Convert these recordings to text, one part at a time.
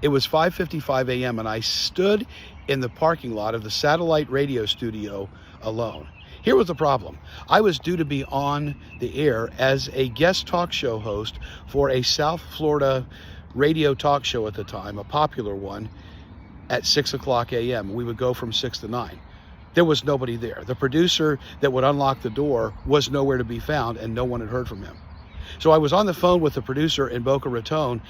It was 5:55 a.m. and I stood in the parking lot of the satellite radio studio alone. Here was the problem. I was due to be on the air as a guest talk show host for a South Florida radio talk show at the time, a popular one, at 6 o'clock a.m. We would go from 6 to 9. There was nobody there. The producer that would unlock the door was nowhere to be found, and no one had heard from him. So I was on the phone with the producer in Boca Raton,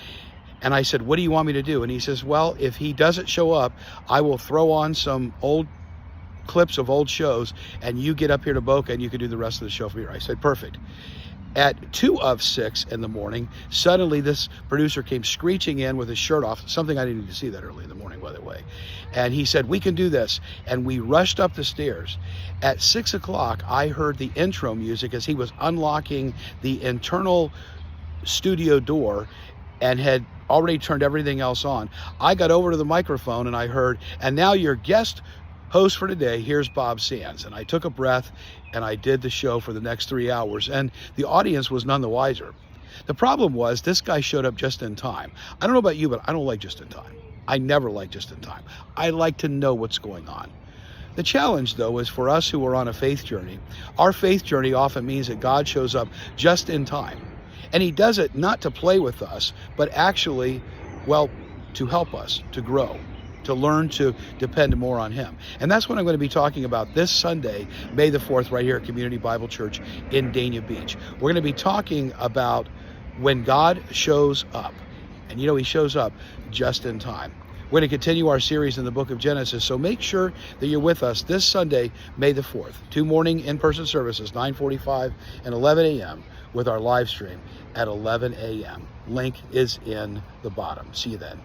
and I said, what do you want me to do? And he says, well, if he doesn't show up, I will throw on some old clips of old shows, and you get up here to Boca and you can do the rest of the show for me. I said, perfect. At 2 of 6 in the morning, suddenly this producer came screeching in with his shirt off, something I didn't need to see that early in the morning, by the way. And he said, we can do this. And we rushed up the stairs. At 6 o'clock, I heard the intro music as he was unlocking the internal studio door and had already turned everything else on. I got over to the microphone and I heard, and now your guest host for today, here's Bob Sands. And I took a breath and I did the show for the next 3 hours, and the audience was none the wiser. The problem was this guy showed up just in time. I don't know about you, but I don't like just in time. I never like just in time. I like to know what's going on. The challenge, though, is for us who are on a faith journey. Our faith journey often means that God shows up just in time. And he does it not to play with us, but actually, well, to help us, to grow, to learn to depend more on him. And that's what I'm going to be talking about this Sunday, May the 4th, right here at Community Bible Church in Dania Beach. We're going to be talking about when God shows up. And you know, he shows up just in time. We're going to continue our series in the book of Genesis, so make sure that you're with us this Sunday, May the 4th. 2 morning in-person services, 9:45 and 11 a.m., with our live stream at 11 a.m. Link is in the bottom. See you then.